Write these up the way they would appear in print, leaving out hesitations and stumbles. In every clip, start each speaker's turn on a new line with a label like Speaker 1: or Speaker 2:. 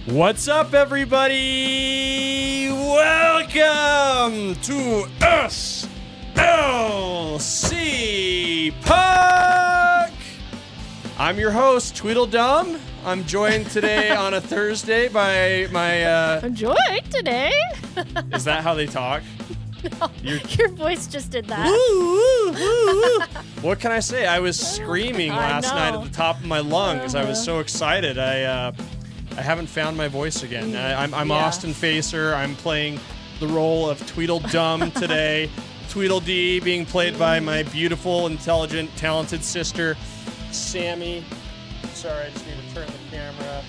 Speaker 1: What's up, everybody? Welcome to SLC Puck. I'm your host, Tweedledum. I'm joined today on a Thursday by my...
Speaker 2: I'm joined today.
Speaker 1: Is that how they talk?
Speaker 2: No, your voice just did that.
Speaker 1: What can I say? I was screaming last night at the top of my lungs. I was so excited. I haven't found my voice again. I'm Austin Facer. I'm playing the role of Tweedledum today. Tweedledee being played by my beautiful, intelligent, talented sister, Sammy. Sorry, I just need to turn the camera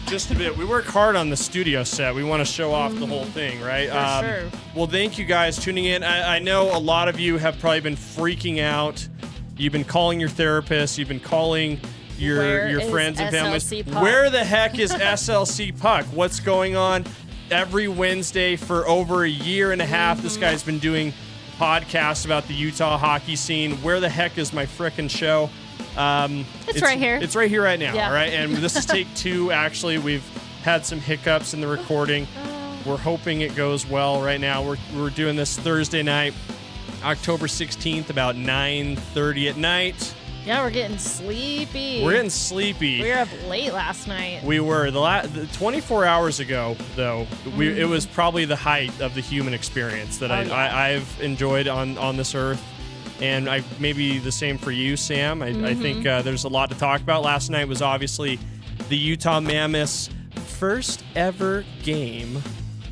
Speaker 1: just a bit. We work hard on the studio set. We want to show off the whole thing, right?
Speaker 2: For sure.
Speaker 1: Well, thank you guys tuning in. I know a lot of you have probably been freaking out. You've been calling your therapist. You've been calling your friends and families. Where the heck is SLC Puck? What's going on? Every Wednesday for over a year and a half, this guy's been doing podcasts about the Utah hockey scene. Where the heck is my frickin' show?
Speaker 2: It's right here.
Speaker 1: It's right here right now,
Speaker 2: yeah.
Speaker 1: all right? And this is take 2, actually. We've had some hiccups in the recording. We're hoping it goes well right now. We're doing this Thursday night, October 16th, about 9:30 at night.
Speaker 2: Yeah, we're getting sleepy.
Speaker 1: We were
Speaker 2: up late last night.
Speaker 1: We were. The 24 hours ago, though, it was probably the height of the human experience that I've enjoyed on this earth. And maybe the same for you, Sam. I think there's a lot to talk about. Last night was obviously the Utah Mammoths' first ever game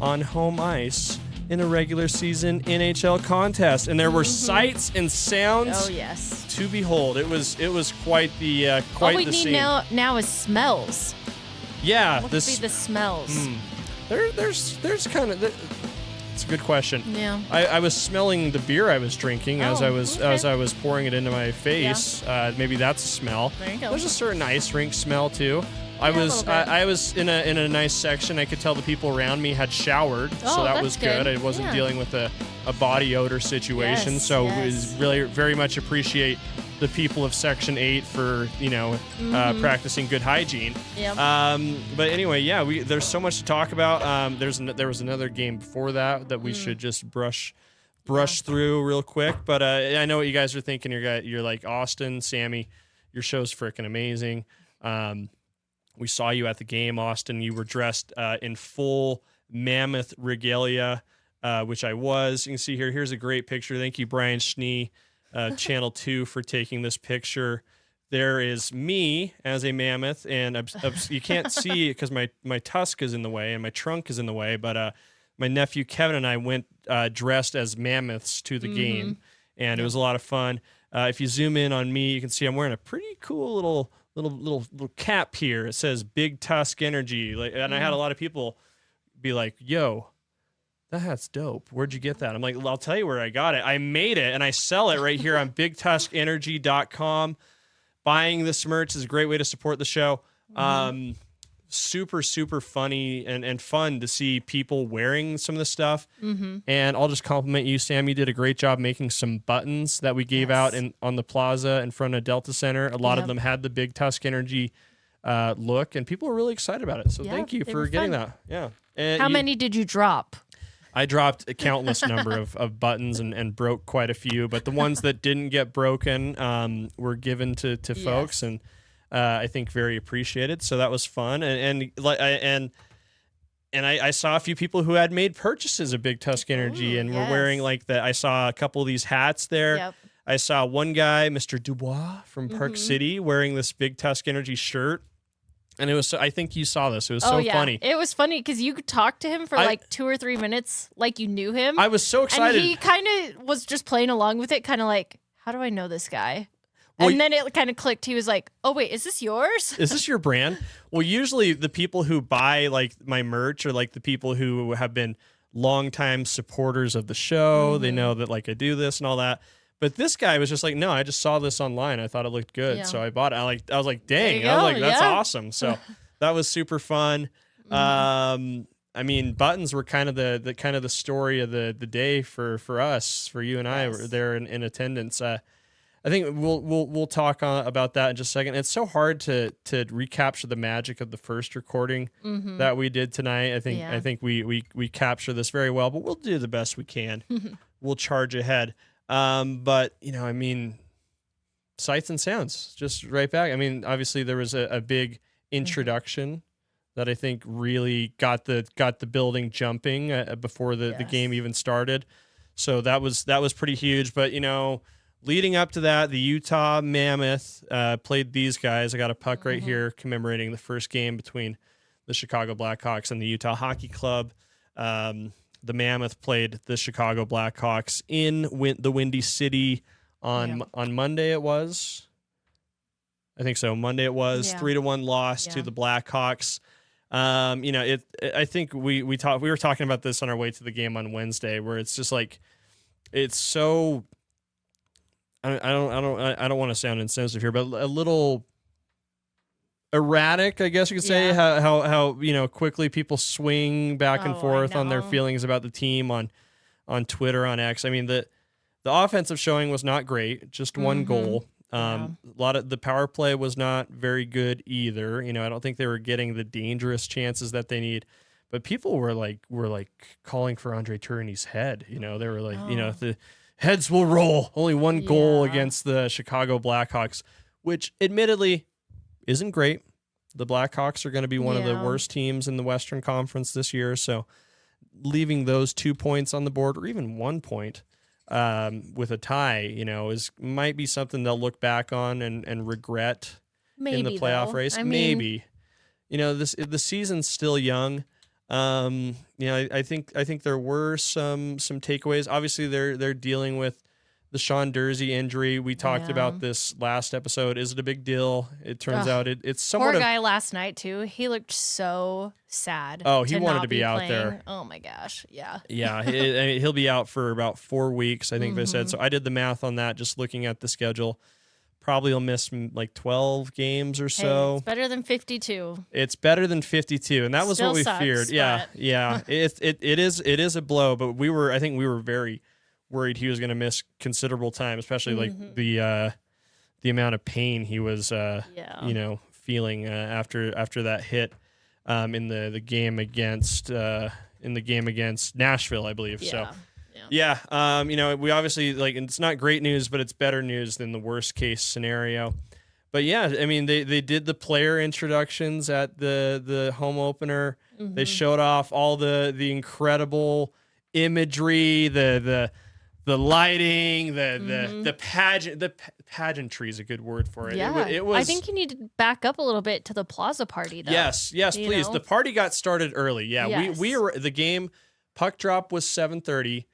Speaker 1: on home ice in a regular season NHL contest, and there were sights and sounds.
Speaker 2: Oh yes.
Speaker 1: To behold. It was quite the
Speaker 2: All we need now is smells.
Speaker 1: Yeah,
Speaker 2: what would be the smells?
Speaker 1: There's kind of. It's a good question.
Speaker 2: Yeah.
Speaker 1: I was smelling the beer I was drinking as I was pouring it into my face. Yeah. Maybe that's a smell.
Speaker 2: There you go.
Speaker 1: There's a certain ice rink smell too. I was in a nice section. I could tell the people around me had showered, so that was good. I wasn't dealing with a body odor situation.
Speaker 2: Yes,
Speaker 1: so it was really very much appreciate the people of Section 8 for practicing good hygiene.
Speaker 2: Yep.
Speaker 1: But anyway, there's so much to talk about. There was another game before that we should just brush through real quick. But I know what you guys are thinking. You're like, Austin, Sammy, your show's freaking amazing. We saw you at the game, Austin. You were dressed in full Mammoth regalia, which I was. You can see here. Here's a great picture. Thank you, Brian Schnee, Channel 2, for taking this picture. There is me as a mammoth, and you can't see it because my tusk is in the way and my trunk is in the way, but my nephew Kevin and I went dressed as mammoths to the game, and it was a lot of fun. If you zoom in on me, you can see I'm wearing a pretty cool little cap here. It says Big Tusk Energy, and I had a lot of people be like, yo, that hat's dope. Where'd you get that? I'm like, well, I'll tell you where I got it. I made it, and I sell it right here on bigtuskenergy.com. Buying this merch is a great way to support the show. Super, super funny and fun to see people wearing some of the stuff. And I'll just compliment you, Sam. You did a great job making some buttons that we gave out on the plaza in front of Delta Center. A lot of them had the Big Tusk Energy look, and people were really excited about it. So thank you for getting that. Yeah. And
Speaker 2: how many did you drop?
Speaker 1: I dropped a countless number of buttons and broke quite a few, but the ones that didn't get broken were given to folks, and I think very appreciated. So that was fun, and I saw a few people who had made purchases of Big Tusk Energy and were wearing I saw a couple of these hats there.
Speaker 2: Yep.
Speaker 1: I saw one guy, Mr. Dubois from Park City, wearing this Big Tusk Energy shirt. And it was, I think you saw this. It was so funny.
Speaker 2: It was funny because you could talk to him for 2 or 3 minutes like you knew him.
Speaker 1: I was so excited.
Speaker 2: And he kind of was just playing along with it, kind of like, how do I know this guy? Well, and then it kind of clicked. He was like, oh, wait, is this yours?
Speaker 1: Is this your brand? Well, usually the people who buy my merch are the people who have been longtime supporters of the show. They know that I do this and all that. But this guy was just like, no, I just saw this online. I thought it looked good, so I bought it. I was like, dang, that's awesome. So that was super fun. I mean, buttons were kind of the story of the day for us, for you and I were there in attendance. I think we'll talk about that in just a second. It's so hard to recapture the magic of the first recording that we did tonight. I think we capture this very well, but we'll do the best we can. We'll charge ahead. But I mean, sights and sounds, just right back. I mean, obviously there was a big introduction that I think really got the building jumping before the game even started. So that was pretty huge. But leading up to that, the Utah Mammoth played these guys. I got a puck right here commemorating the first game between the Chicago Blackhawks and the Utah Hockey Club. The Mammoth played the Chicago Blackhawks in the Windy City on Monday. It was, I think so. Monday it was 3-1 loss to the Blackhawks. I think we were talking about this on our way to the game on Wednesday, where it's just like, it's so, I don't want to sound insensitive here, but a little erratic, I guess you could say, how quickly people swing back and forth on their feelings about the team on Twitter, on X. I mean, the offensive showing was not great, just one goal. A lot of the power play was not very good either. I don't think they were getting the dangerous chances that they need. But people were like calling for Andre Tourigny's head. They were like, the heads will roll. Only one goal against the Chicago Blackhawks, which admittedly isn't great. The Blackhawks are going to be one of the worst teams in the Western Conference this year. So leaving those 2 points on the board, or even 1 point, with a tie, might be something they'll look back on and regret in the playoff race. Maybe, the season's still young. I think there were some takeaways. Obviously, they're dealing with the Sean Dursey injury. We talked about this last episode. Is it a big deal? It turns out it's somewhat.
Speaker 2: Poor guy last night too. He looked so sad.
Speaker 1: Oh, he wanted to be out there.
Speaker 2: Oh my gosh, yeah.
Speaker 1: Yeah, he'll be out for about 4 weeks, I think they said. So I did the math on that, just looking at the schedule. Probably will miss like 12 games or so.
Speaker 2: Hey, it's better than 52.
Speaker 1: It's better than 52, and that was
Speaker 2: Still
Speaker 1: what we
Speaker 2: sucks,
Speaker 1: feared. Yeah. It is a blow, but I think we were very worried he was going to miss considerable time, especially like the amount of pain he was feeling after that hit in the game against Nashville, I believe.
Speaker 2: Yeah.
Speaker 1: So. Yeah, we obviously, it's not great news, but it's better news than the worst case scenario. But yeah, I mean, they did the player introductions at the home opener. They showed off all the incredible imagery, the lighting, the pageant. The pageantry is a good word for it.
Speaker 2: Yeah,
Speaker 1: it was.
Speaker 2: I think you need to back up a little bit to the Plaza party, though.
Speaker 1: Yes, please. The party got started early. Yeah,
Speaker 2: yes.
Speaker 1: we were the game. Puck drop was 7:30.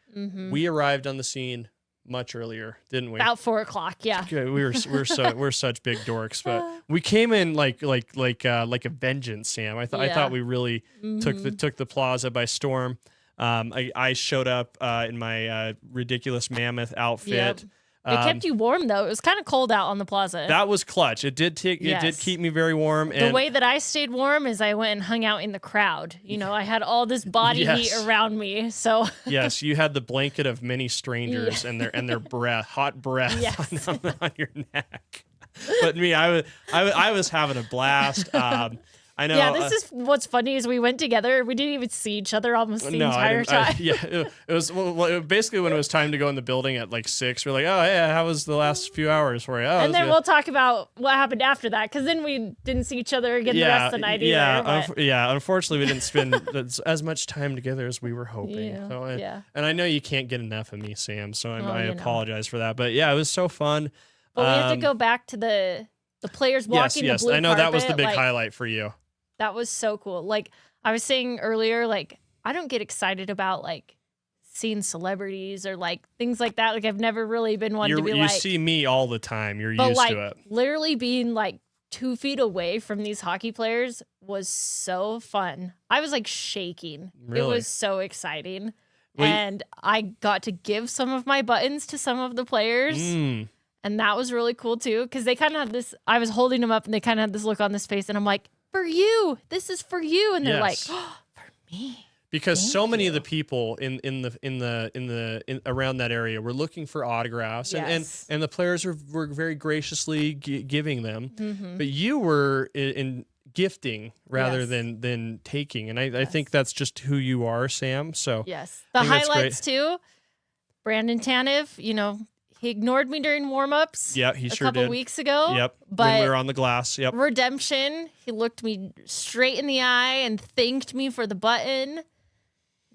Speaker 1: We arrived on the scene much earlier, didn't we?
Speaker 2: About 4:00. Yeah.
Speaker 1: We're such big dorks, but we came in like a vengeance, Sam. I thought we really took the Plaza by storm. I showed up in my ridiculous Mammoth outfit.
Speaker 2: Yep. It kept you warm though. It was kind of cold out on the Plaza.
Speaker 1: That was clutch. It did keep me very warm.
Speaker 2: The way that I stayed warm is I went and hung out in the crowd. I had all this body heat around me. So
Speaker 1: yes, you had the blanket of many strangers and their breath, hot breath on your neck. But me, I was having a blast. I know.
Speaker 2: Yeah, this is what's funny is we went together. We didn't even see each other almost the entire time.
Speaker 1: It was basically when it was time to go in the building at like 6. We're like, oh yeah, how was the last few hours for you? Oh,
Speaker 2: and then we'll talk about what happened after that, because then we didn't see each other again the rest of the night either.
Speaker 1: Unfortunately, we didn't spend as much time together as we were hoping.
Speaker 2: Yeah,
Speaker 1: so and I know you can't get enough of me, Sam. So I apologize for that. But yeah, it was so fun.
Speaker 2: But we have to go back to the players walking the blue
Speaker 1: I know
Speaker 2: carpet.
Speaker 1: that was the big highlight for you.
Speaker 2: That was so cool. Like I was saying earlier, I don't get excited about seeing celebrities or things like that. I've never really been one to be
Speaker 1: you see me all the time. You're used to it.
Speaker 2: Literally being 2 feet away from these hockey players was so fun. I was shaking.
Speaker 1: Really?
Speaker 2: It was so exciting. And I got to give some of my buttons to some of the players. And that was really cool too. Because they kind of had this, I was holding them up and they kind of had this look on this face. And I'm like, for you, this is for you. And they're like, oh, for me.
Speaker 1: because so many of the people in around that area were looking for autographs,
Speaker 2: Yes.
Speaker 1: and the players were very graciously giving them, but you were in gifting rather than taking, and I think that's just who you are, Sam. So
Speaker 2: yes, the highlights too. Brandon Tanev, he ignored me during warm-ups.
Speaker 1: Yeah, he sure did.
Speaker 2: A couple weeks ago.
Speaker 1: Yep,
Speaker 2: but
Speaker 1: when we were on the glass. Yep.
Speaker 2: Redemption. He looked me straight in the eye and thanked me for the button.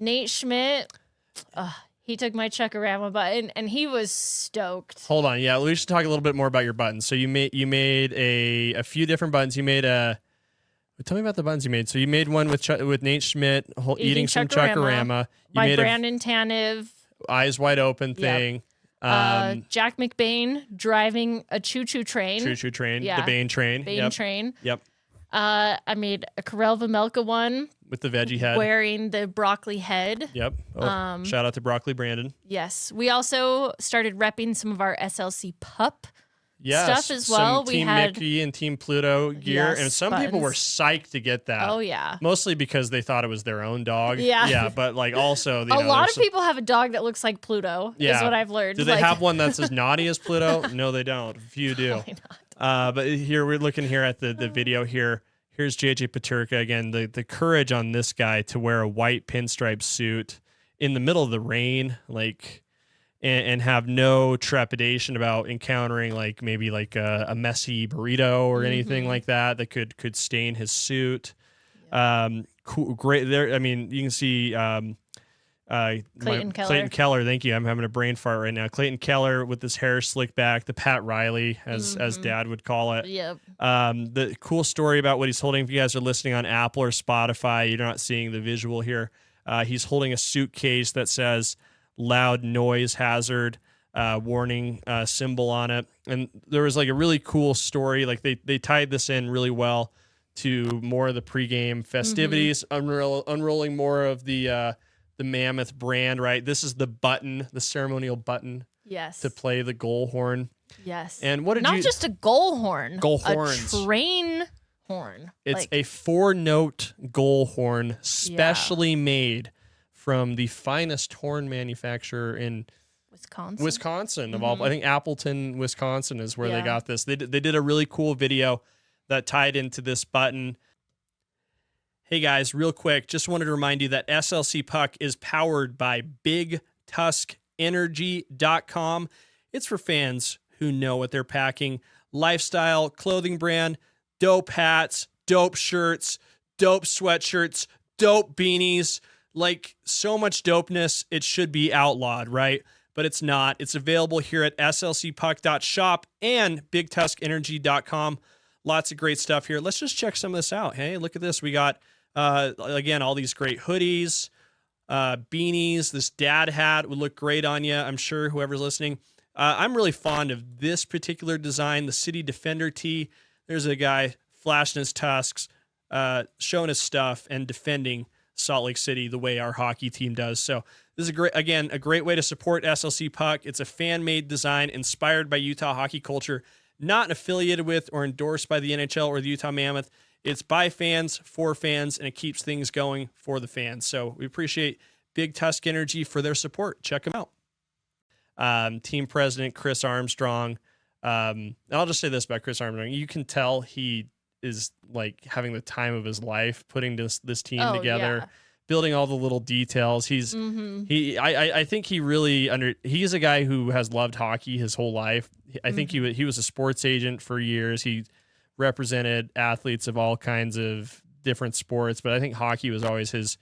Speaker 2: Nate Schmidt, he took my Chuckarama button and he was stoked.
Speaker 1: Hold on, yeah, we should talk a little bit more about your buttons. So you made a few different buttons. You made tell me about the buttons you made. So you made one with Nate Schmidt eating some Chuckarama. You made
Speaker 2: Brandon Tanev.
Speaker 1: Eyes wide open thing.
Speaker 2: Jack McBain driving a choo-choo train.
Speaker 1: Choo-choo train.
Speaker 2: Yeah.
Speaker 1: The Bain train.
Speaker 2: Bain train.
Speaker 1: Yep.
Speaker 2: I made a Karel Vejmelka one.
Speaker 1: With the veggie head.
Speaker 2: Wearing the broccoli head.
Speaker 1: Yep. Oh, shout out to Broccoli Brandon.
Speaker 2: Yes. We also started repping some of our SLC Pup
Speaker 1: stuff
Speaker 2: as well.
Speaker 1: Some Team Mickey and Team Pluto gear. And some people were psyched to get that.
Speaker 2: Oh, yeah.
Speaker 1: Mostly because they thought it was their own dog.
Speaker 2: Yeah.
Speaker 1: Yeah, but also...
Speaker 2: a lot of people have a dog that looks like Pluto, is what I've learned.
Speaker 1: Do they have one that's as naughty as Pluto? No, they don't. Few do.
Speaker 2: Probably not.
Speaker 1: But here, we're looking here at the video here. Here's JJ Peterka again. The courage on this guy to wear a white pinstripe suit in the middle of the rain, and have no trepidation about encountering maybe a messy burrito or anything like that could stain his suit. Cool, great there. I mean, you can see
Speaker 2: Clayton Keller.
Speaker 1: Clayton Keller. Thank you. I'm having a brain fart right now. Clayton Keller with his hair slicked back, the Pat Riley, as Dad would call it.
Speaker 2: Yep.
Speaker 1: The cool story about what he's holding. If you guys are listening on Apple or Spotify, you're not seeing the visual here. He's holding a suitcase that says "loud noise hazard" warning symbol on it, and there was a really cool story. They tied this in really well to more of the pregame festivities, unrolling more of the Mammoth brand, right? This is the button, the ceremonial button.
Speaker 2: Yes.
Speaker 1: To play the goal horn.
Speaker 2: Yes.
Speaker 1: And what did
Speaker 2: Not just a goal horn.
Speaker 1: Goal horns.
Speaker 2: A train horn.
Speaker 1: It's a 4-note goal horn, specially made from the finest horn manufacturer in Wisconsin of all. I think Appleton, Wisconsin is where they got this. They did a really cool video that tied into this button. Hey guys, real quick, just wanted to remind you that SLC Puck is powered by BigTuskEnergy.com. It's for fans who know what they're packing. Lifestyle, clothing brand, dope hats, dope shirts, dope sweatshirts, dope beanies. So much dopeness, it should be outlawed, right? But it's not. It's available here at slcpuck.shop and BigTuskEnergy.com. Lots of great stuff here. Let's just check some of this out. Hey, look at this. We got... again, all these great hoodies, beanies. This dad hat would look great on you. I'm sure whoever's listening. I'm really fond of this particular design, the City Defender tee. There's a guy flashing his tusks, showing his stuff, and defending Salt Lake City the way our hockey team does. So this is a great way to support SLC Puck. It's a fan-made design inspired by Utah hockey culture, not affiliated with or endorsed by the NHL or the Utah Mammoth. It's by fans, for fans, and it keeps things going for the fans. So we appreciate Big Tusk Energy for their support. Check them out. Team president Chris Armstrong. I'll just say this about Chris Armstrong. You can tell he is having the time of his life putting this team together, building all the little details. He's I think he really he's a guy who has loved hockey his whole life. I think he was a sports agent for years. He represented athletes of all kinds of different sports, but I think hockey was always his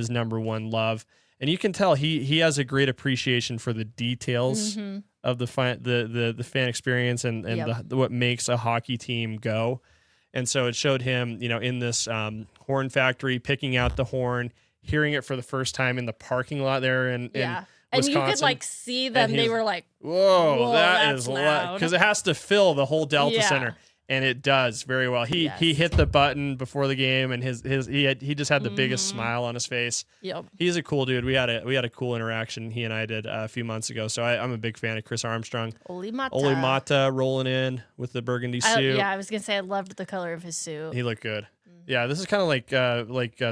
Speaker 1: number one love. And you can tell he has a great appreciation for the details of the fan experience and what makes a hockey team go. And so it showed him, in this horn factory, picking out the horn, hearing it for the first time in the parking lot there in Wisconsin.
Speaker 2: And you could see them. They were like,
Speaker 1: whoa, that is loud. Because it has to fill the whole Delta Center. And it does very well. He hit the button before the game, and he just had the biggest smile on his face. Yep, he's a cool dude. We had a cool interaction he and I did a few months ago. So I'm a big fan of Chris Armstrong. Oli Mata rolling in with the burgundy suit.
Speaker 2: I was gonna say I loved the color of his suit.
Speaker 1: He looked good. Yeah, this is kind of like the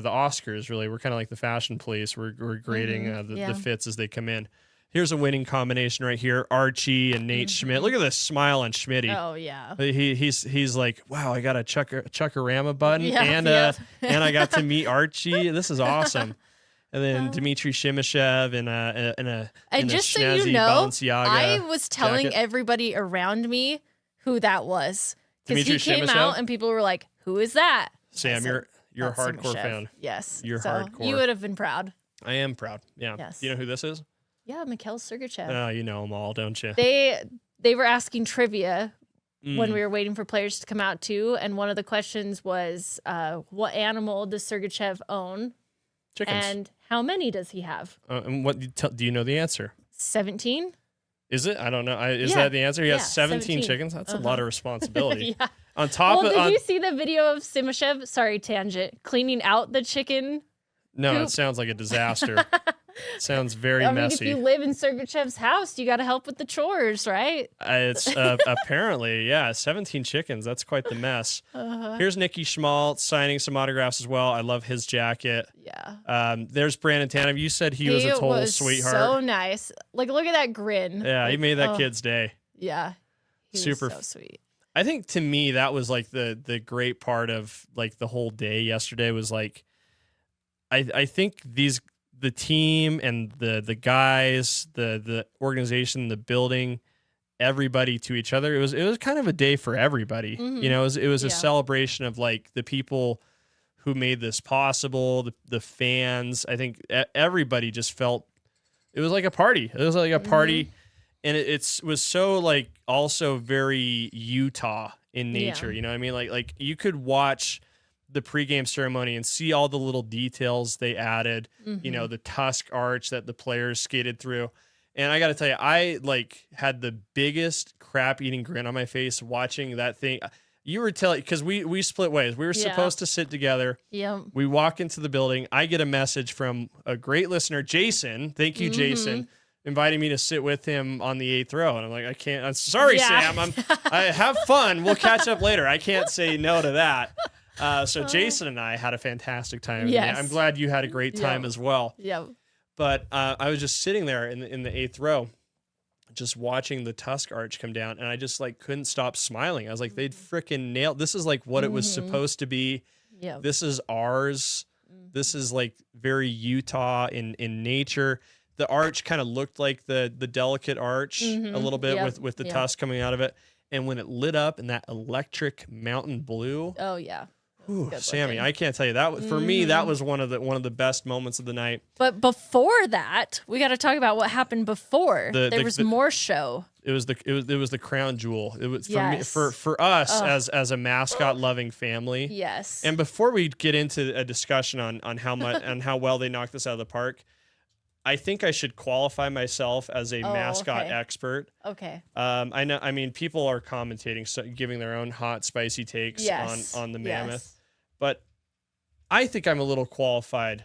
Speaker 1: Oscars. Really, we're kind of like the fashion police. We're grading the fits as they come in. Here's a winning combination right here: Archie and Nate Schmidt. Look at this smile on Schmitty.
Speaker 2: Oh yeah.
Speaker 1: He's like, wow, I got a Chuckarama button, and I got to meet Archie. This is awesome. And then Dmitry Shimashev in a
Speaker 2: just so
Speaker 1: snazzy
Speaker 2: you know,
Speaker 1: Balenciaga
Speaker 2: I was telling
Speaker 1: jacket.
Speaker 2: everybody around me who that was because he
Speaker 1: Dmitry
Speaker 2: came
Speaker 1: Shimashev?
Speaker 2: out and people were like, "Who is that?"
Speaker 1: Sam, you're a
Speaker 2: That's
Speaker 1: hardcore
Speaker 2: Simashev.
Speaker 1: fan.
Speaker 2: Yes,
Speaker 1: You're
Speaker 2: so
Speaker 1: hardcore.
Speaker 2: You would have been proud.
Speaker 1: I am proud. Yeah.
Speaker 2: Yes.
Speaker 1: Do you know who this is?
Speaker 2: Yeah, Mikhail Sergachev.
Speaker 1: Oh, you know them all, don't you?
Speaker 2: They were asking trivia when we were waiting for players to come out too, and one of the questions was, "What animal does Sergachev own?"
Speaker 1: Chickens.
Speaker 2: And how many does he have?
Speaker 1: And what do you know the answer?
Speaker 2: 17.
Speaker 1: Is it? I don't know. Is
Speaker 2: Yeah.
Speaker 1: that the answer? He has 17
Speaker 2: 17.
Speaker 1: chickens. That's a lot of responsibility.
Speaker 2: Yeah.
Speaker 1: On top
Speaker 2: Well,
Speaker 1: of
Speaker 2: did you see the video of Simashev? Sorry, tangent. Cleaning out the chicken.
Speaker 1: no,
Speaker 2: poop?
Speaker 1: it sounds like a disaster. It sounds very
Speaker 2: I mean,
Speaker 1: messy.
Speaker 2: if you live in Sergachev's house, you got to help with the chores, right?
Speaker 1: It's apparently, 17 chickens. That's quite the mess. Here's Nicky Schmaltz signing some autographs as well. I love his jacket.
Speaker 2: Yeah.
Speaker 1: There's Brandon Tanev. You said he was a total sweetheart.
Speaker 2: So nice. Like, look at that grin.
Speaker 1: Yeah,
Speaker 2: like,
Speaker 1: he made that kid's day.
Speaker 2: Yeah. He
Speaker 1: Super
Speaker 2: was so sweet.
Speaker 1: I think to me that was like the great part of like the whole day yesterday was like I think the team and the guys, the organization, the building, everybody to each other. It was kind of a day for everybody. You know, it was a celebration of like the people who made this possible, the fans. I think everybody just felt it was like a party. It was like a party, and it was so like also very Utah in nature. You know what I mean? Like you could watch the pregame ceremony and see all the little details they added, you know, the Tusk arch that the players skated through. And I got to tell you, I like had the biggest crap eating grin on my face watching that thing. You were telling, because we split ways. We were supposed to sit together.
Speaker 2: Yeah.
Speaker 1: We walk into the building. I get a message from a great listener, Jason. Thank you, Jason, inviting me to sit with him on the 8th row. And I'm like, I can't. I'm sorry, Sam. I have fun. We'll catch up later. I can't say no to that. So Jason and I had a fantastic time.
Speaker 2: Yes.
Speaker 1: I'm glad you had a great time as well.
Speaker 2: Yeah.
Speaker 1: But I was just sitting there in the 8th row, just watching the Tusk arch come down, and I just like couldn't stop smiling. I was like, they'd freaking nailed. This is like what it was supposed to be.
Speaker 2: Yeah.
Speaker 1: This is ours. This is like very Utah in nature. The arch kind of looked like the delicate arch a little bit with the tusk coming out of it. And when it lit up in that electric mountain blue.
Speaker 2: Oh yeah.
Speaker 1: Ooh, Sammy, I can't tell you that for me that was one of the best moments of the night.
Speaker 2: But before that, we got to talk about what happened before. There was more show.
Speaker 1: It was the crown jewel. It was
Speaker 2: Yes.
Speaker 1: for us as a mascot loving family.
Speaker 2: Yes.
Speaker 1: And before we get into a discussion on how much and how well they knocked this out of the park, I think I should qualify myself as a mascot expert.
Speaker 2: Okay.
Speaker 1: I know. I mean, people are commentating, so giving their own hot, spicy takes on the Mammoth, but I think I'm a little qualified,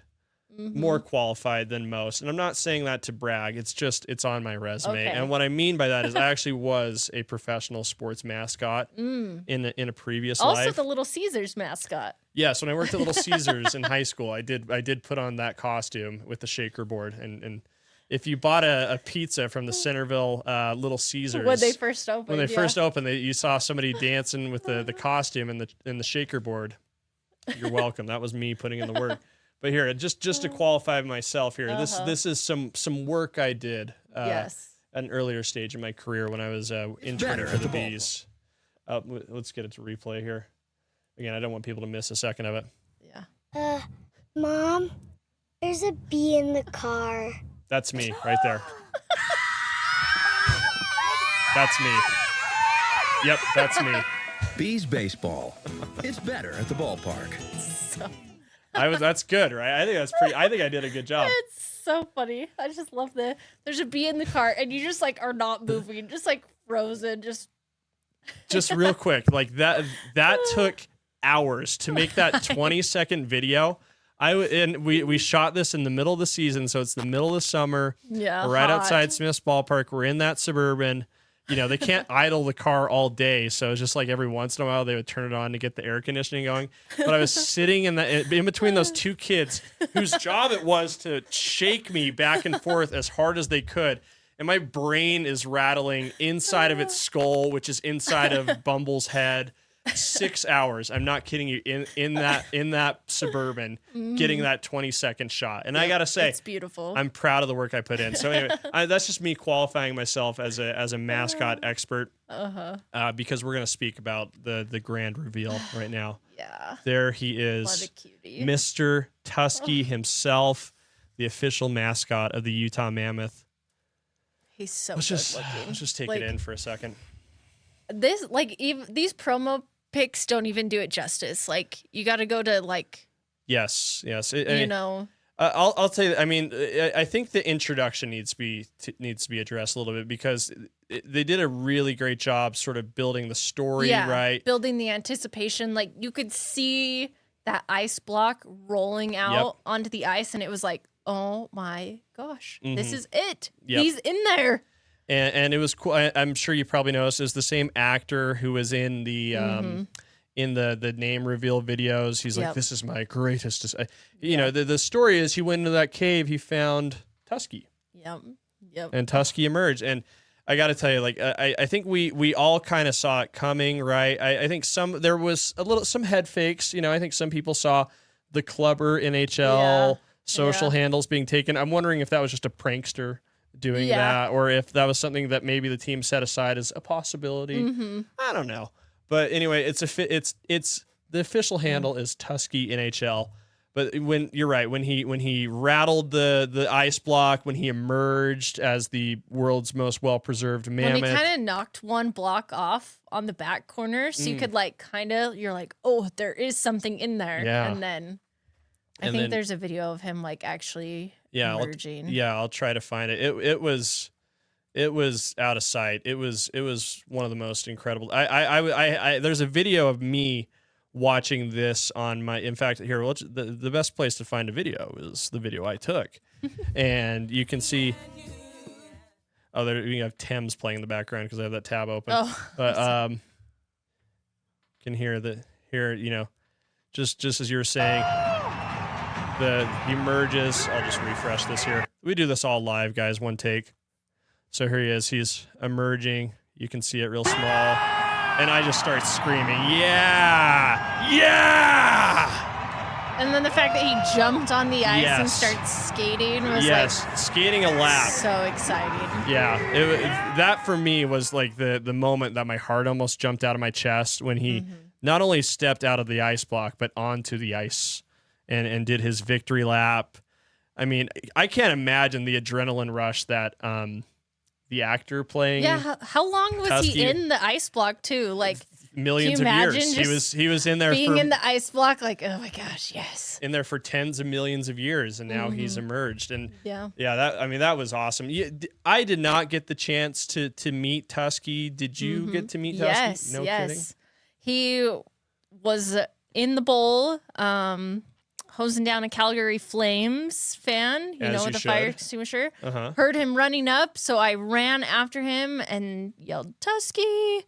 Speaker 1: more qualified than most. And I'm not saying that to brag. It's on my resume.
Speaker 2: Okay.
Speaker 1: And what I mean by that is I actually was a professional sports mascot in a previous life.
Speaker 2: Also, the Little Caesars mascot.
Speaker 1: Yes, when I worked at Little Caesars in high school, I did put on that costume with the shaker board, and if you bought a pizza from the Centerville Little Caesars
Speaker 2: When they first opened.
Speaker 1: you saw somebody dancing with the costume and the shaker board. You're welcome. That was me putting in the work. But here, just to qualify myself here, this is some work I did at an earlier stage in my career when I was interning for the Bees. Let's get it to replay here. Again, I don't want people to miss a second of it.
Speaker 2: Yeah.
Speaker 3: Mom, there's a bee in the car.
Speaker 1: That's me right there. That's me. Yep, that's me.
Speaker 4: Bees baseball. It's better at the ballpark.
Speaker 1: That's good, right? I think I did a good job.
Speaker 2: It's so funny. I just love there's a bee in the car and you just like are not moving, just like frozen,
Speaker 1: just real quick. Like that took hours to make that 20-second video. We shot this in the middle of the season, so it's the middle of the summer.
Speaker 2: Yeah.
Speaker 1: We're right
Speaker 2: hot.
Speaker 1: outside Smith's Ballpark. We're in that Suburban. they can't idle the car all day. So it's just like every once in a while they would turn it on to get the air conditioning going. But I was sitting in between those two kids whose job it was to shake me back and forth as hard as they could. And my brain is rattling inside of its skull, which is inside of Bumble's head. 6 hours. I'm not kidding you. In that Suburban, getting that 20-second shot. And I gotta say,
Speaker 2: it's beautiful.
Speaker 1: I'm proud of the work I put in. So anyway, that's just me qualifying myself as a mascot expert. Because we're gonna speak about the grand reveal right now.
Speaker 2: Yeah.
Speaker 1: There he is,
Speaker 2: What a cutie.
Speaker 1: Mr. Tusky himself, the official mascot of the Utah Mammoth.
Speaker 2: He's so
Speaker 1: Let's
Speaker 2: good looking.
Speaker 1: just take it in for a second.
Speaker 2: This even these promo pics don't even do it justice. Like you got to go to
Speaker 1: Yes. I'll tell you. I mean, I think the introduction needs to be addressed a little bit because they did a really great job, sort of building the story, right?
Speaker 2: Building the anticipation. Like you could see that ice block rolling out onto the ice, and it was like, oh my gosh, this is it.
Speaker 1: Yep.
Speaker 2: He's in there.
Speaker 1: And it was cool. I'm sure you probably noticed is the same actor who was in the name reveal videos. He's like, this is my greatest. The story is he went into that cave. He found Tusky.
Speaker 2: Yep.
Speaker 1: And Tusky emerged. And I got to tell you, I think we all kind of saw it coming, right? I think there was some head fakes. I think some people saw the Clubber NHL social handles being taken. I'm wondering if that was just a prankster doing that, or if that was something that maybe the team set aside as a possibility. I don't know, but anyway, it's the official handle is Tusky NHL. But when you're right, when he rattled the ice block, when he emerged as the world's most well preserved mammoth,
Speaker 2: when he kind of knocked one block off on the back corner, so you could you're like, oh, there is something in there, and then. I think there's a video of him actually emerging.
Speaker 1: I'll try to find it. It was out of sight. It was one of the most incredible. I there's a video of me watching this on my. In fact, here the best place to find a video is the video I took, and you can see. Oh, there you have Thames playing in the background because I have that tab open.
Speaker 2: Oh,
Speaker 1: but can hear just as you were saying. He emerges. I'll just refresh this here. We do this all live, guys, one take. So here he is. He's emerging. You can see it real small. And I just start screaming, yeah! Yeah!
Speaker 2: And then the fact that he jumped on the ice and started skating was
Speaker 1: skating a lap.
Speaker 2: So exciting.
Speaker 1: Yeah. That for me was the moment that my heart almost jumped out of my chest when he not only stepped out of the ice block, but onto the ice. And did his victory lap. I mean, I can't imagine the adrenaline rush that the actor playing.
Speaker 2: Yeah, how long was
Speaker 1: Tusky,
Speaker 2: he in the ice block too?
Speaker 1: Millions of years. He was in there
Speaker 2: being in the ice block. Oh my gosh, yes.
Speaker 1: In there for tens of millions of years, and now he's emerged. And that was awesome. I did not get the chance to meet Tusky. Did you get to meet Tusky? No kidding.
Speaker 2: He was in the bowl. Hosing down a Calgary Flames fan, with a fire extinguisher. Heard him running up, so I ran after him and yelled, Tusky.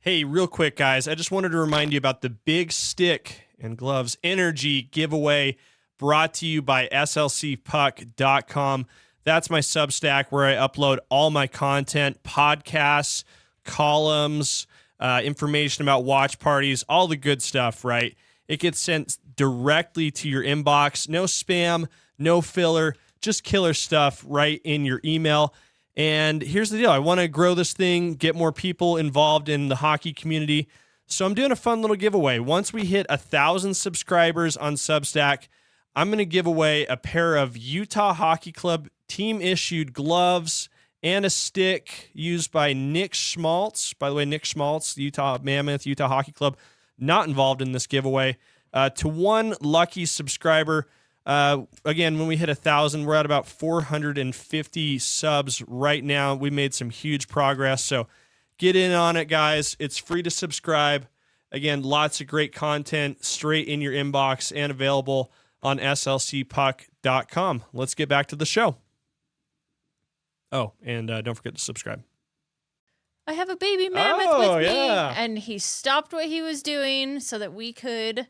Speaker 1: Hey, real quick, guys, I just wanted to remind you about the Big Stick and Gloves Energy giveaway brought to you by SLCPuck.com. That's my Substack where I upload all my content, podcasts, columns, information about watch parties, all the good stuff, right? It gets sent directly to your inbox. No spam, no filler, just killer stuff right in your email. And here's the deal. I want to grow this thing, get more people involved in the hockey community. So I'm doing a fun little giveaway. Once we hit 1,000 subscribers on Substack, I'm going to give away a pair of Utah Hockey Club team-issued gloves and a stick used by Nick Schmaltz. By the way, Nick Schmaltz, the Utah Mammoth, Utah Hockey Club, not involved in this giveaway. To one lucky subscriber. Again, when we hit 1,000, we're at about 450 subs right now. We made some huge progress, so get in on it, guys. It's free to subscribe. Again, lots of great content straight in your inbox and available on slcpuck.com. Let's get back to the show. Oh, and don't forget to subscribe.
Speaker 2: I have a baby mammoth with me.
Speaker 1: Yeah.
Speaker 2: And he stopped what he was doing so that we could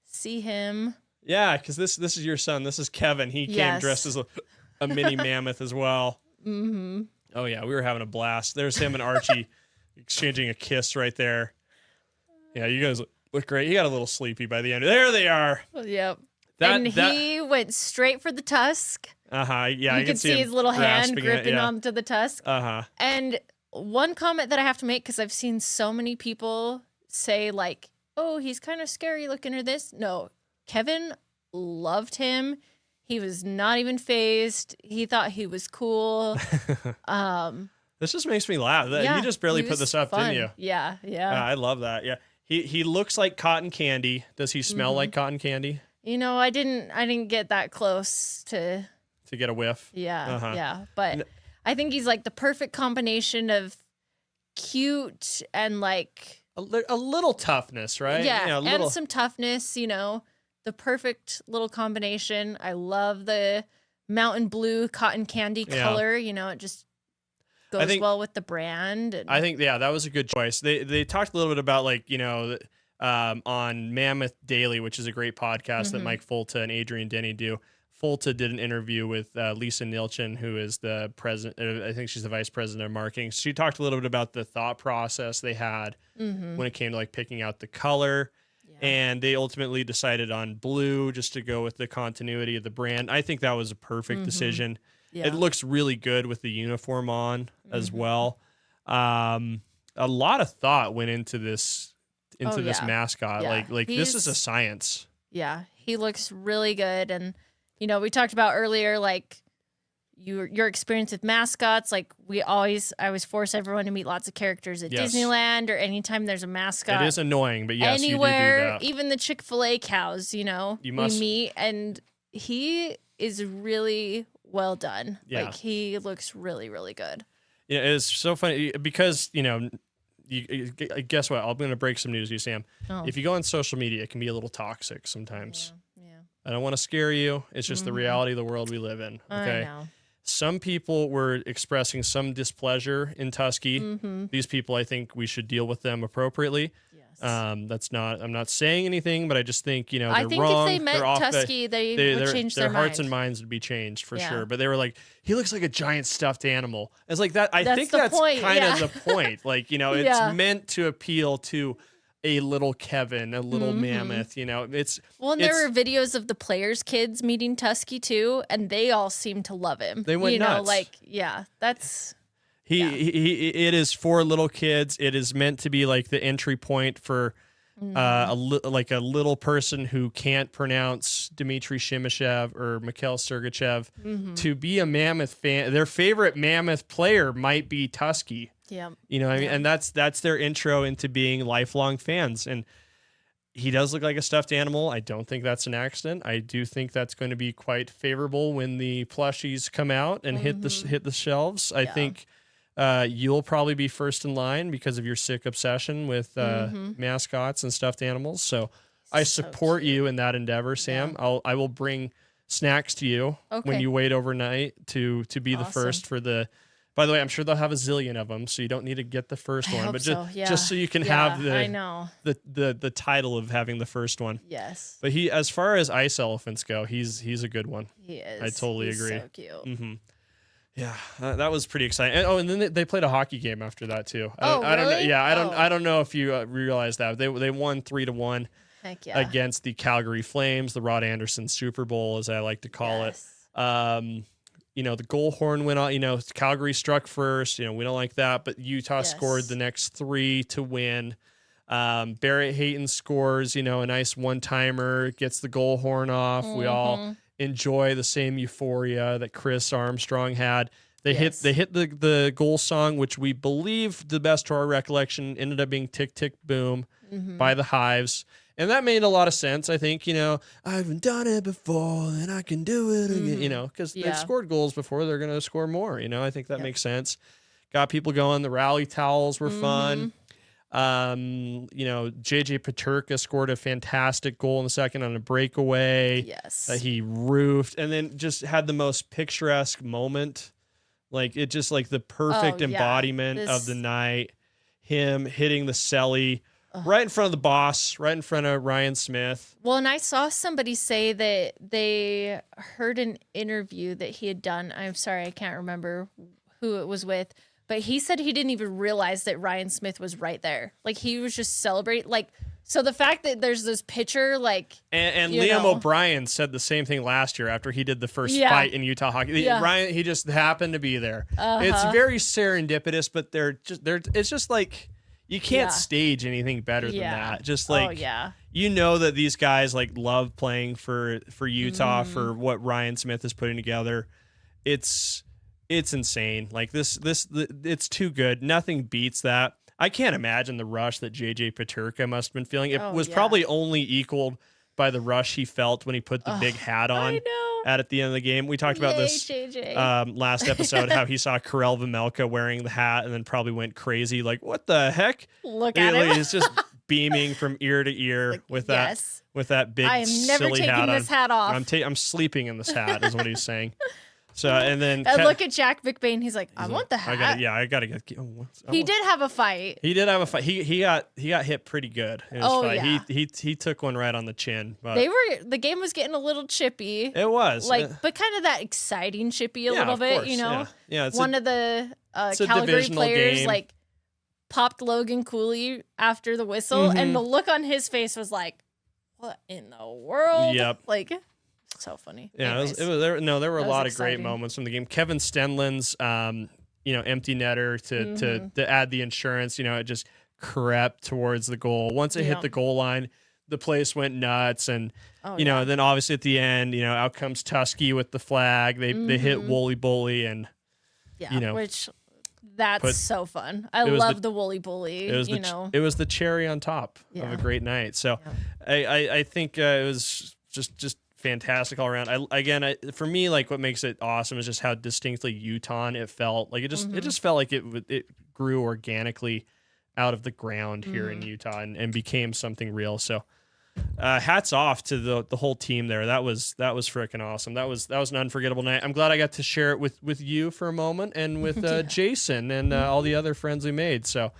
Speaker 2: see him.
Speaker 1: Yeah, because this is your son. This is Kevin. He came dressed as a mini mammoth as well.
Speaker 2: Mm-hmm.
Speaker 1: Oh, yeah, we were having a blast. There's him and Archie exchanging a kiss right there. Yeah, you guys look great. He got a little sleepy by the end. There they are.
Speaker 2: Yep. He went straight for the tusk.
Speaker 1: Uh-huh. Yeah,
Speaker 2: you can see his little hand gripping
Speaker 1: yeah.
Speaker 2: onto the tusk.
Speaker 1: Uh-huh.
Speaker 2: And one comment that I have to make, because I've seen so many people say, like, oh, he's kind of scary looking or this. No, Kevin loved him. He was not even phased. He thought he was cool.
Speaker 1: This just makes me laugh. You just barely put this up, didn't you?
Speaker 2: Yeah, yeah.
Speaker 1: I love that. Yeah. He looks like cotton candy. Does he smell like cotton candy?
Speaker 2: You know, I didn't get that close to
Speaker 1: get a whiff.
Speaker 2: Yeah, yeah. But I think he's like the perfect combination of cute and like
Speaker 1: a little toughness, right?
Speaker 2: Yeah, and some toughness, you know. The perfect little combination. I love the mountain blue cotton candy color. You know, it just goes well with the brand. And
Speaker 1: I think, that was a good choice. They talked a little bit about, like, you know, on Mammoth Daily, which is a great podcast that Mike Folta and Adrian Denny do. Folta did an interview with Lisa Nilchin, who is the president. I think she's the vice president of marketing. She talked a little bit about the thought process they had when it came to like picking out the color. And they ultimately decided on blue just to go with the continuity of the brand. I think that was a perfect decision. Yeah. It looks really good with the uniform on as well. A lot of thought went into this mascot.
Speaker 2: Yeah.
Speaker 1: Like this is a science.
Speaker 2: Yeah, he looks really good. And, you know, we talked about earlier, like, your experience with mascots. Like, I always force everyone to meet lots of characters at Disneyland or anytime there's a mascot.
Speaker 1: It is annoying, but yes,
Speaker 2: anywhere,
Speaker 1: you do that.
Speaker 2: Even the Chick-fil-A cows, you know, we meet, and he is really well done.
Speaker 1: Yeah.
Speaker 2: Like, he looks really, really good.
Speaker 1: Yeah, it's so funny because, you know, guess what? I'm going to break some news to you, Sam. Oh. If you go on social media, it can be a little toxic sometimes. Yeah. I don't want to scare you. It's just the reality of the world we live in. Okay.
Speaker 2: I know.
Speaker 1: Some people were expressing some displeasure in Tusky. These people, I think we should deal with them appropriately. Yes. I'm not saying anything, but I just think, you know, they're wrong.
Speaker 2: If they met Tusky, they would change their
Speaker 1: hearts and minds would be changed for sure. But they were like, he looks like a giant stuffed animal. It's like that. I think that's kind of the point. Like, you know, it's meant to appeal to a little Kevin, a little mammoth, you know, and
Speaker 2: there were videos of the players' kids meeting Tusky too, and they all seem to love him.
Speaker 1: They went nuts.
Speaker 2: That's
Speaker 1: it is for little kids. It is meant to be like the entry point for a little person who can't pronounce Dmitry Shimashev or Mikhail Sergachev to be a Mammoth fan. Their favorite Mammoth player might be Tusky.
Speaker 2: Yeah.
Speaker 1: You know what I mean? And that's their intro into being lifelong fans. And he does look like a stuffed animal. I don't think that's an accident. I do think that's going to be quite favorable when the plushies come out and hit the shelves. I think you'll probably be first in line because of your sick obsession with mascots and stuffed animals. So I support you in that endeavor, Sam. Yeah. I will bring snacks to you when you wait overnight to be the first for the. By the way, I'm sure they'll have a zillion of them, so you don't need to get the first one, but just so you can have the title of having the first one.
Speaker 2: Yes.
Speaker 1: But as far as ice elephants go, he's a good one.
Speaker 2: He is.
Speaker 1: I totally agree.
Speaker 2: So cute.
Speaker 1: Yeah, that was pretty exciting. And then they played a hockey game after that too.
Speaker 2: I don't
Speaker 1: know. Yeah, I don't know if you realize that they won 3-1 against the Calgary Flames, the Rod Anderson Super Bowl, as I like to call it. You know, the goal horn went on, you know, Calgary struck first, you know, we don't like that, but Utah scored the next 3 to win. Barrett Hayton scores, you know, a nice one-timer, gets the goal horn off. We all enjoy the same euphoria that Chris Armstrong had. They hit the goal song, which we believe, the best to our recollection, ended up being Tick Tick Boom by the Hives. And that made a lot of sense. I think, you know, I've done it before and I can do it again, you know, because they've scored goals before. They're going to score more. You know, I think that makes sense. Got people going. The rally towels were fun. You know, JJ Peterka scored a fantastic goal in the second on a breakaway.
Speaker 2: Yes.
Speaker 1: He roofed and then just had the most picturesque moment Like it just like the perfect embodiment of the night. Him hitting the celly right in front of the boss, right in front of Ryan Smith.
Speaker 2: Well, and I saw somebody say that they heard an interview that he had done. I'm sorry, I can't remember who it was with, but he said he didn't even realize that Ryan Smith was right there. Like he was just celebrating. Like, so the fact that there's this picture, like,
Speaker 1: and Liam O'Brien said the same thing last year after he did the first fight in Utah hockey. Ryan, he just happened to be there. It's very serendipitous, but it's just like you can't stage anything better than that. Just like you know that these guys like love playing for Utah for what Ryan Smith is putting together. It's insane. Like this it's too good. Nothing beats that. I can't imagine the rush that JJ Peterka must have been feeling. It was probably only equaled by the rush he felt when he put the big hat on at the end of the game. We talked about this last episode, how he saw Karel Vejmelka wearing the hat and then probably went crazy. Like, what the heck?
Speaker 2: Look at him.
Speaker 1: He's just beaming from ear to ear with that big
Speaker 2: I am never
Speaker 1: silly
Speaker 2: taking
Speaker 1: hat on.
Speaker 2: this hat off.
Speaker 1: I'm sleeping in this hat is what he's saying. So and then
Speaker 2: look at Jack McBain. He's like, I want the hat.
Speaker 1: I gotta get.
Speaker 2: He did have a fight.
Speaker 1: He did have a fight. He got hit pretty good in his fight.
Speaker 2: Yeah.
Speaker 1: He took one right on the chin. But
Speaker 2: the game was getting a little chippy.
Speaker 1: It was
Speaker 2: but kind of that exciting chippy a little bit.
Speaker 1: Course.
Speaker 2: You know,
Speaker 1: it's
Speaker 2: one of the Calgary players
Speaker 1: game.
Speaker 2: like popped Logan Cooley after the whistle, and the look on his face was like, "What in the world?"
Speaker 1: Yep.
Speaker 2: Like. So funny.
Speaker 1: Yeah, there were a lot of great moments from the game. Kevin Stenlin's empty netter to add the insurance, it just crept towards the goal. Once it hit the goal line, the place went nuts, and then obviously at the end, out comes Tusky with the flag. They hit Wooly Bully, and
Speaker 2: which that's so fun. I love the Wooly Bully.
Speaker 1: It was the cherry on top of a great night. So I think it was just fantastic all around. For me, like what makes it awesome is just how distinctly Utah it felt. Like it just felt like it grew organically out of the ground here in Utah and became something real. So hats off to the whole team there. That was freaking awesome. That was an unforgettable night. I'm glad I got to share it with you for a moment and with Jason and all the other friends we made. So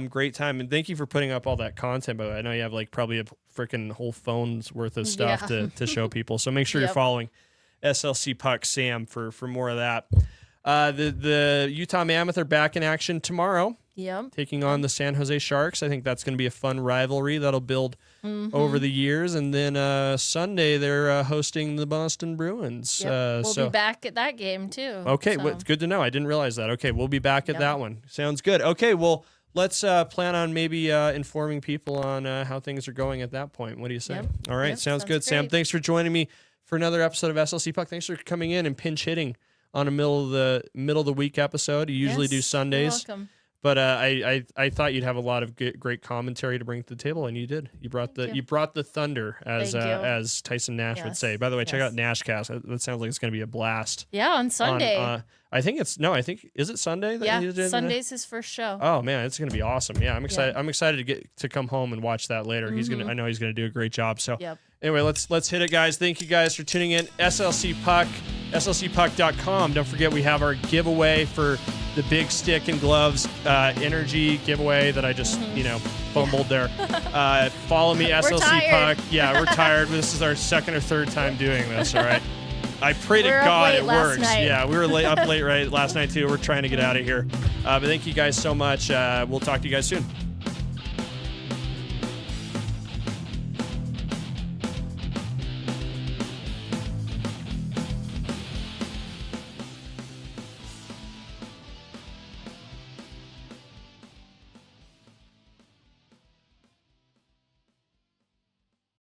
Speaker 1: great time, and thank you for putting up all that content. By the way, I know you have like probably a freaking whole phone's worth of stuff to show people. So make sure you're following SLC Puck Sam for more of that. The Utah Mammoth are back in action tomorrow. Taking on the San Jose Sharks. I think that's going to be a fun rivalry that'll build over the years. And then Sunday they're hosting the Boston Bruins.
Speaker 2: We'll be back at that game too.
Speaker 1: Okay, well, it's good to know. I didn't realize that. Okay, we'll be back at that one. Sounds good. Okay, well, let's plan on maybe informing people on how things are going at that point. What do you say? All right, sounds good. Great. Sam, thanks for joining me for another episode of SLC Puck. Thanks for coming in and pinch hitting on a middle of the week episode. You usually do Sundays.
Speaker 2: You're welcome.
Speaker 1: But I thought you'd have a lot of great commentary to bring to the table, and you did. You brought the thunder, as Tyson Nash would say. By the way, check out Nashcast. That sounds like it's going to be a blast.
Speaker 2: Yeah, on Sunday.
Speaker 1: Is it Sunday?
Speaker 2: Sunday's his first show.
Speaker 1: Oh man, it's going to be awesome. Yeah, I'm excited. I'm excited to come home and watch that later. I know he's going to do a great job. So anyway, let's hit it, guys. Thank you guys for tuning in. SLC Puck, slcpuck.com. Don't forget we have our giveaway for the big stick and gloves energy giveaway that I just fumbled there. Follow me, SLC Puck. Yeah, we're tired. This is our second or third time doing this. All right. I pray to God it works. Yeah, we were up late last night too. We're trying to get out of here. But thank you guys so much. We'll talk to you guys soon.